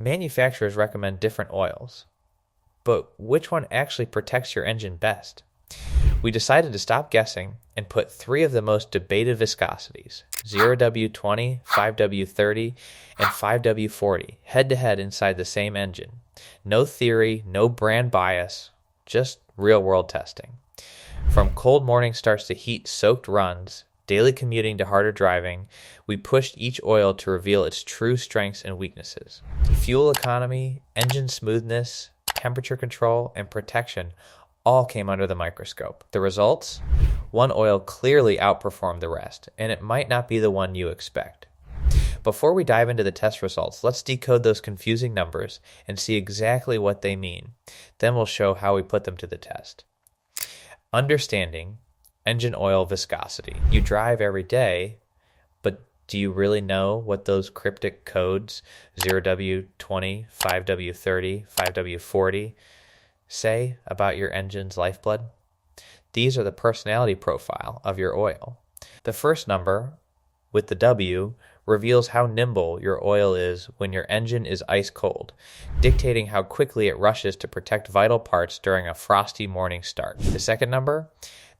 Manufacturers recommend different oils, but which one actually protects your engine best? We decided to stop guessing and put three of the most debated viscosities, 0W20, 5W30, and 5W40, head-to-head inside the same engine. No theory, no brand bias, just real-world testing. From cold morning starts to heat-soaked runs, daily commuting to harder driving, we pushed each oil to reveal its true strengths and weaknesses. Fuel economy, engine smoothness, temperature control, and protection all came under the microscope. The results? One oil clearly outperformed the rest, and it might not be the one you expect. Before we dive into the test results, let's decode those confusing numbers and see exactly what they mean. Then we'll show how we put them to the test. Understanding engine oil viscosity. You drive every day, but do you really know what those cryptic codes, 0W20, 5W30, 5W40, say about your engine's lifeblood? These are the personality profile of your oil. The first number, with the W, reveals how nimble your oil is when your engine is ice cold, dictating how quickly it rushes to protect vital parts during a frosty morning start. The second number,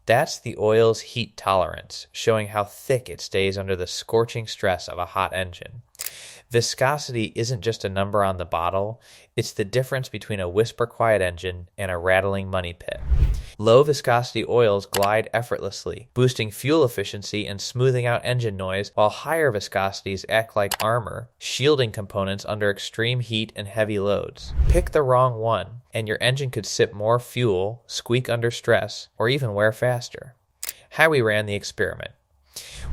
that's the oil's heat tolerance, showing how thick it stays under the scorching stress of a hot engine. Viscosity isn't just a number on the bottle, it's the difference between a whisper-quiet engine and a rattling money pit. Low viscosity oils glide effortlessly, boosting fuel efficiency and smoothing out engine noise, while higher viscosities act like armor, shielding components under extreme heat and heavy loads. Pick the wrong one, and your engine could sip more fuel, squeak under stress, or even wear faster. How we ran the experiment.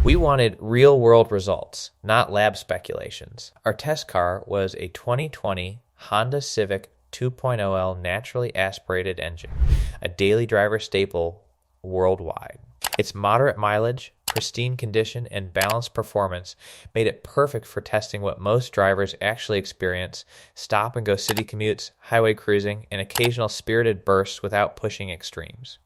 We wanted real-world results, not lab speculations. Our test car was a 2020 Honda Civic 2.0L naturally aspirated engine, a daily driver staple worldwide. Its moderate mileage, pristine condition, and balanced performance made it perfect for testing what most drivers actually experience: stop-and-go city commutes, highway cruising, and occasional spirited bursts without pushing extremes.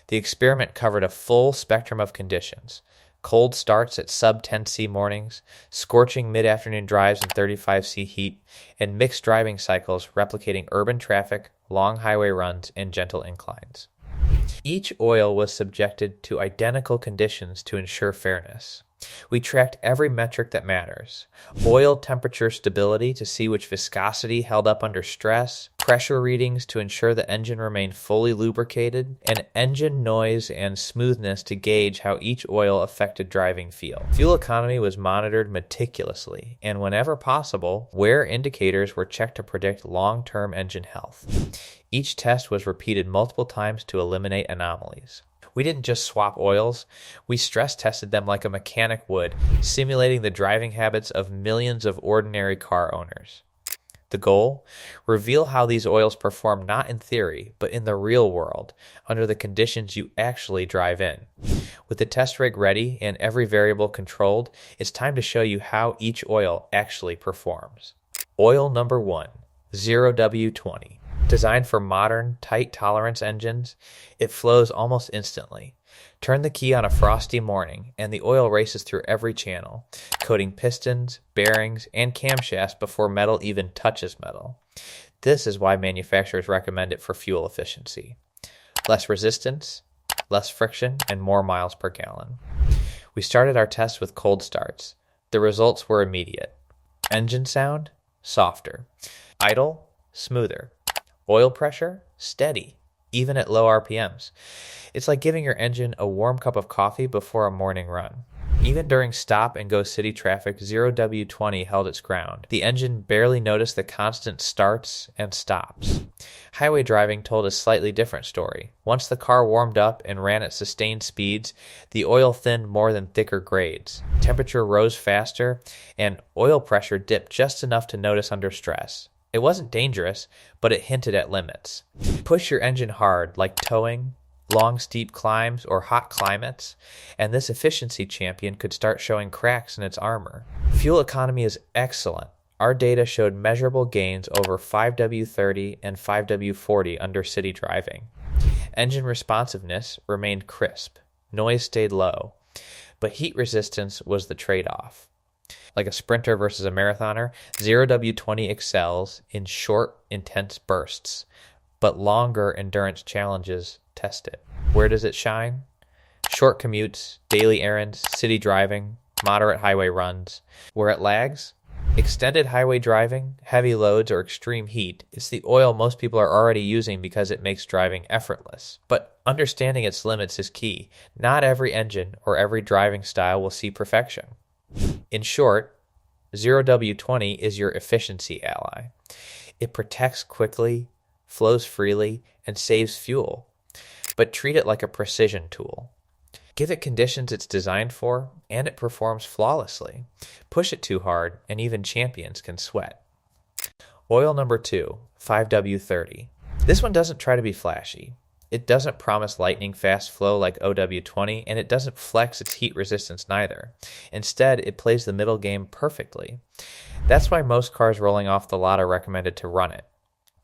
The experiment covered a full spectrum of conditions: cold starts at sub-10°C mornings, scorching mid-afternoon drives in 35°C heat, and mixed driving cycles replicating urban traffic, long highway runs, and gentle inclines. Each oil was subjected to identical conditions to ensure fairness. We tracked every metric that matters: oil temperature stability to see which viscosity held up under stress, pressure readings to ensure the engine remained fully lubricated, and engine noise and smoothness to gauge how each oil affected driving feel. Fuel economy was monitored meticulously, and whenever possible, wear indicators were checked to predict long-term engine health. Each test was repeated multiple times to eliminate anomalies. We didn't just swap oils, we stress tested them like a mechanic would, simulating the driving habits of millions of ordinary car owners. The goal? Reveal how these oils perform not in theory, but in the real world, under the conditions you actually drive in. With the test rig ready and every variable controlled, it's time to show you how each oil actually performs. Oil number 1, 0W20. Designed for modern, tight-tolerance engines, it flows almost instantly. Turn the key on a frosty morning, and the oil races through every channel, coating pistons, bearings, and camshafts before metal even touches metal. This is why manufacturers recommend it for fuel efficiency. Less resistance, less friction, and more miles per gallon. We started our test with cold starts. The results were immediate. Engine sound? Softer. Idle? Smoother. Oil pressure? Steady, even at low RPMs. It's like giving your engine a warm cup of coffee before a morning run. Even during stop-and-go city traffic, 0W20 held its ground. The engine barely noticed the constant starts and stops. Highway driving told a slightly different story. Once the car warmed up and ran at sustained speeds, the oil thinned more than thicker grades. Temperature rose faster, and oil pressure dipped just enough to notice under stress. It wasn't dangerous, but it hinted at limits. Push your engine hard, like towing, long steep climbs, or hot climates, and this efficiency champion could start showing cracks in its armor. Fuel economy is excellent. Our data showed measurable gains over 5W30 and 5W40 under city driving. Engine responsiveness remained crisp. Noise stayed low. But heat resistance was the trade-off. Like a sprinter versus a marathoner, 0W20 excels in short, intense bursts, but longer endurance challenges test it. Where does it shine? Short commutes, daily errands, city driving, moderate highway runs. Where it lags? Extended highway driving, heavy loads, or extreme heat. It's the oil most people are already using because it makes driving effortless. But understanding its limits is key. Not every engine or every driving style will see perfection. In short, 0W20 is your efficiency ally. It protects quickly, flows freely, and saves fuel. But treat it like a precision tool. Give it conditions it's designed for, and it performs flawlessly. Push it too hard, and even champions can sweat. Oil number 2, 5W30. This one doesn't try to be flashy. It doesn't promise lightning fast flow like OW20, and it doesn't flex its heat resistance neither. Instead, it plays the middle game perfectly. That's why most cars rolling off the lot are recommended to run it.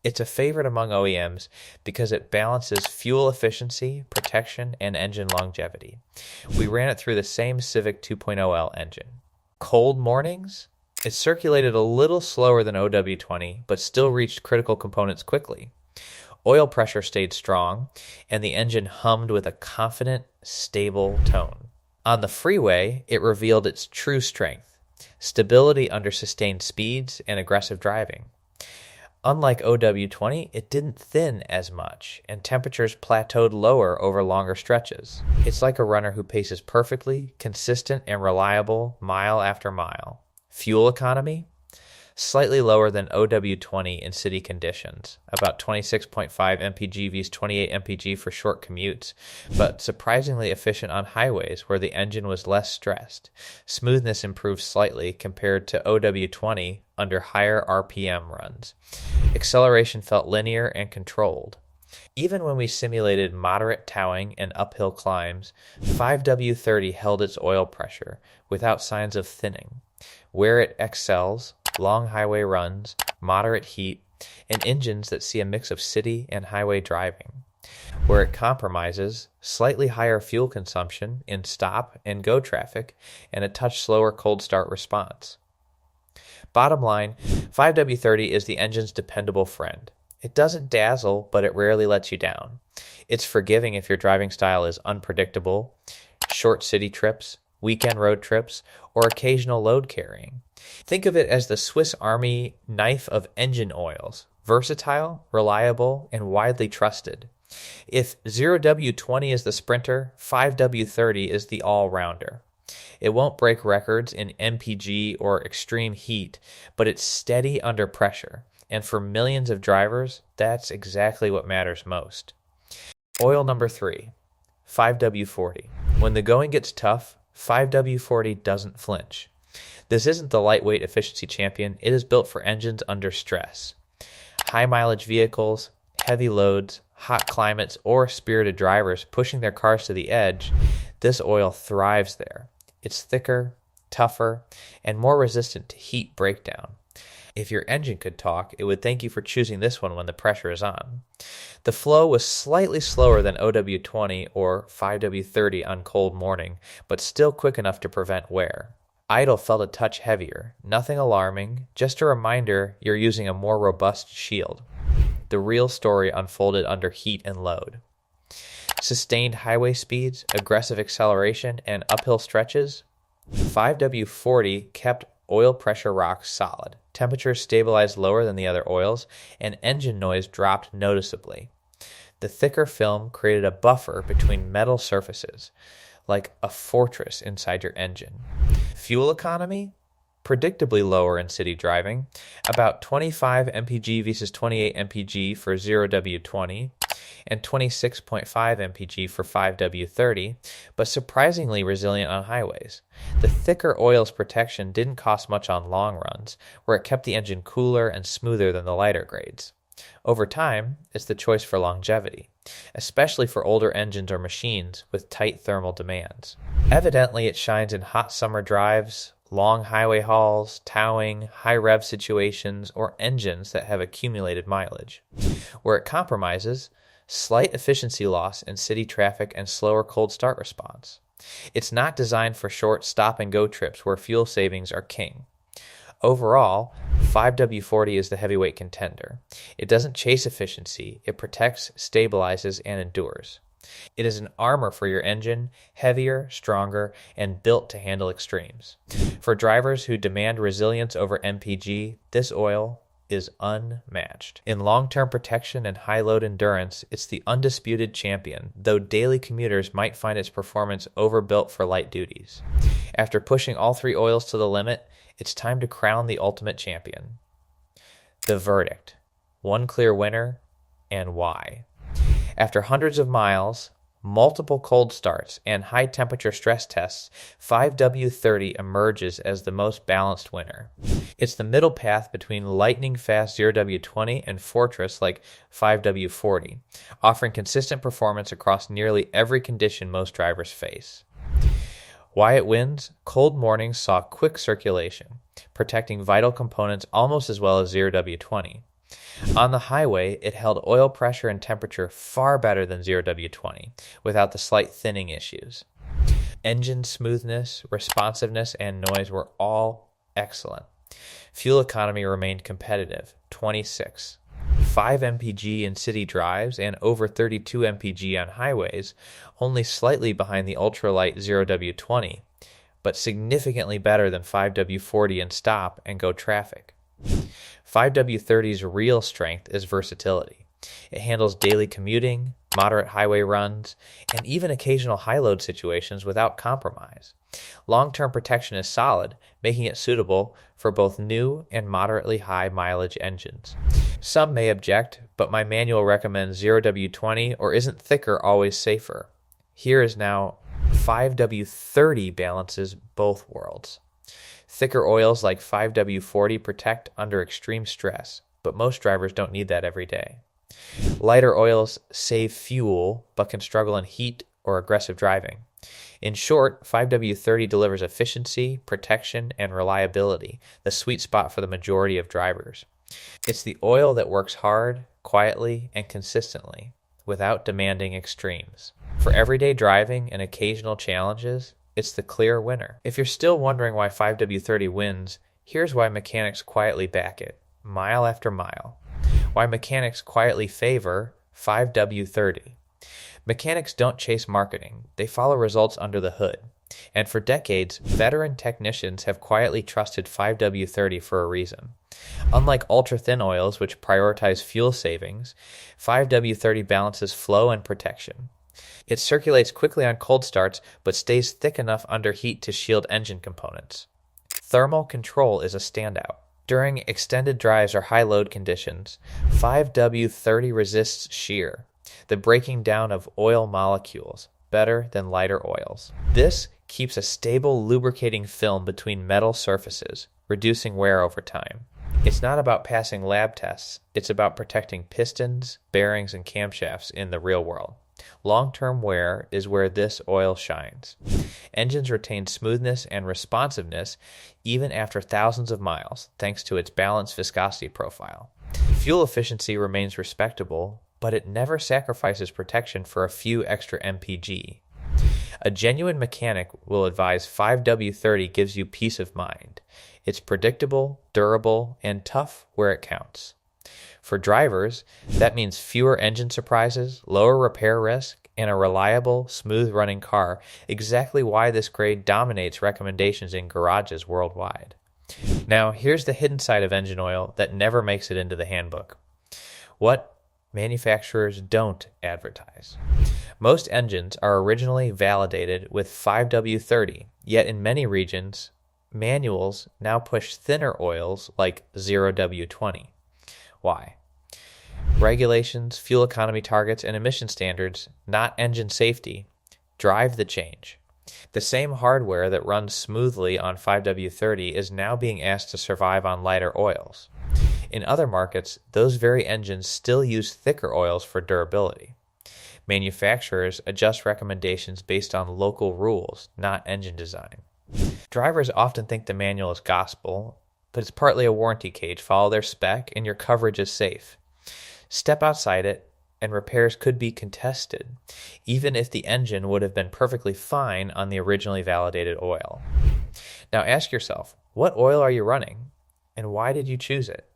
It's a favorite among OEMs because it balances fuel efficiency, protection, and engine longevity. We ran it through the same Civic 2.0L engine. Cold mornings? It circulated a little slower than OW20, but still reached critical components quickly. Oil pressure stayed strong, and the engine hummed with a confident, stable tone. On the freeway, it revealed its true strength: stability under sustained speeds and aggressive driving. Unlike OW20, it didn't thin as much, and temperatures plateaued lower over longer stretches. It's like a runner who paces perfectly, consistent, and reliable mile after mile. Fuel economy? Slightly lower than OW20 in city conditions, about 26.5 mpg vs 28 mpg for short commutes, but surprisingly efficient on highways where the engine was less stressed. Smoothness improved slightly compared to OW20 under higher RPM runs. Acceleration felt linear and controlled. Even when we simulated moderate towing and uphill climbs, 5W30 held its oil pressure without signs of thinning. Where it excels, long highway runs, moderate heat, and engines that see a mix of city and highway driving. Where it compromises, slightly higher fuel consumption in stop and go traffic, and a touch slower cold start response. Bottom line, 5W30 is the engine's dependable friend. It doesn't dazzle, but it rarely lets you down. It's forgiving if your driving style is unpredictable, short city trips, weekend road trips, or occasional load carrying. Think of it as the Swiss Army knife of engine oils: versatile, reliable, and widely trusted. If 0W20 is the sprinter, 5W30 is the all-rounder. It won't break records in MPG or extreme heat, but it's steady under pressure. And for millions of drivers, that's exactly what matters most. Oil number 3, 5W40. When the going gets tough, 5W40 doesn't flinch. This isn't the lightweight efficiency champion. It is built for engines under stress. High mileage vehicles, heavy loads, hot climates, or spirited drivers pushing their cars to the edge, this oil thrives there. It's thicker, tougher, and more resistant to heat breakdown. If your engine could talk, it would thank you for choosing this one when the pressure is on. The flow was slightly slower than OW20 or 5W30 on cold morning, but still quick enough to prevent wear. Idle felt a touch heavier, nothing alarming, just a reminder you're using a more robust shield. The real story unfolded under heat and load. Sustained highway speeds, aggressive acceleration, and uphill stretches, 5W40 kept oil pressure rock solid. Temperatures stabilized lower than the other oils, and engine noise dropped noticeably. The thicker film created a buffer between metal surfaces, like a fortress inside your engine. Fuel economy? Predictably lower in city driving, about 25 mpg versus 28 mpg for 0W20, and 26.5 mpg for 5W30, but surprisingly resilient on highways. The thicker oil's protection didn't cost much on long runs, where it kept the engine cooler and smoother than the lighter grades. Over time, it's the choice for longevity, especially for older engines or machines with tight thermal demands. Evidently, it shines in hot summer drives, long highway hauls, towing, high rev situations, or engines that have accumulated mileage. Where it compromises, slight efficiency loss in city traffic and slower cold start response. It's not designed for short stop-and-go trips where fuel savings are king. Overall, 5W40 is the heavyweight contender. It doesn't chase efficiency, it protects, stabilizes, and endures. It is an armor for your engine, heavier, stronger, and built to handle extremes. For drivers who demand resilience over MPG, this oil is unmatched. In long-term protection and high-load endurance, it's the undisputed champion, though daily commuters might find its performance overbuilt for light duties. After pushing all three oils to the limit, it's time to crown the ultimate champion. The verdict. One clear winner, and why? After hundreds of miles, multiple cold starts, and high-temperature stress tests, 5W30 emerges as the most balanced winner. It's the middle path between lightning-fast 0W20 and fortress like 5W40, offering consistent performance across nearly every condition most drivers face. Why it wins? Cold mornings saw quick circulation, protecting vital components almost as well as 0W20. On the highway, it held oil pressure and temperature far better than 0W20, without the slight thinning issues. Engine smoothness, responsiveness, and noise were all excellent. Fuel economy remained competitive, 26. 5 mpg in city drives and over 32 mpg on highways, only slightly behind the ultralight 0W20, but significantly better than 5W40 in stop and go traffic. 5W30's real strength is versatility. It handles daily commuting, moderate highway runs, and even occasional high-load situations without compromise. Long-term protection is solid, making it suitable for both new and moderately high mileage engines. Some may object, but my manual recommends 0W20 or isn't thicker always safer. Here is now 5W30 balances both worlds. Thicker oils like 5W40 protect under extreme stress, but most drivers don't need that every day. Lighter oils save fuel, but can struggle in heat or aggressive driving. In short, 5W30 delivers efficiency, protection, and reliability, the sweet spot for the majority of drivers. It's the oil that works hard, quietly, and consistently, without demanding extremes. For everyday driving and occasional challenges, it's the clear winner. If you're still wondering why 5W30 wins, here's why mechanics quietly back it, mile after mile. Why mechanics quietly favor 5W30. Mechanics don't chase marketing, they follow results under the hood. And for decades, veteran technicians have quietly trusted 5W30 for a reason. Unlike ultra-thin oils, which prioritize fuel savings, 5W30 balances flow and protection. It circulates quickly on cold starts, but stays thick enough under heat to shield engine components. Thermal control is a standout. During extended drives or high load conditions, 5W30 resists shear, the breaking down of oil molecules, better than lighter oils. This keeps a stable lubricating film between metal surfaces, reducing wear over time. It's not about passing lab tests, it's about protecting pistons, bearings, and camshafts in the real world. Long-term wear is where this oil shines. Engines retain smoothness and responsiveness even after thousands of miles, thanks to its balanced viscosity profile. Fuel efficiency remains respectable, but it never sacrifices protection for a few extra mpg. A genuine mechanic will advise 5W30 gives you peace of mind. It's predictable, durable, and tough where it counts. For drivers, that means fewer engine surprises, lower repair risk, and a reliable, smooth-running car, exactly why this grade dominates recommendations in garages worldwide. Now, here's the hidden side of engine oil that never makes it into the handbook. What manufacturers don't advertise. Most engines are originally validated with 5W30, yet in many regions, manuals now push thinner oils like 0W20. Why? Regulations, fuel economy targets, and emission standards, not engine safety, drive the change. The same hardware that runs smoothly on 5W30 is now being asked to survive on lighter oils. In other markets, those very engines still use thicker oils for durability. Manufacturers adjust recommendations based on local rules, not engine design. Drivers often think the manual is gospel, but it's partly a warranty cage. Follow their spec and your coverage is safe. Step outside it, and repairs could be contested, even if the engine would have been perfectly fine on the originally validated oil. Now ask yourself, what oil are you running, and why did you choose it?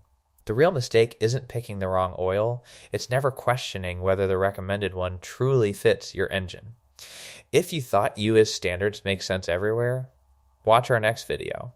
The real mistake isn't picking the wrong oil, it's never questioning whether the recommended one truly fits your engine. If you thought US standards make sense everywhere, watch our next video.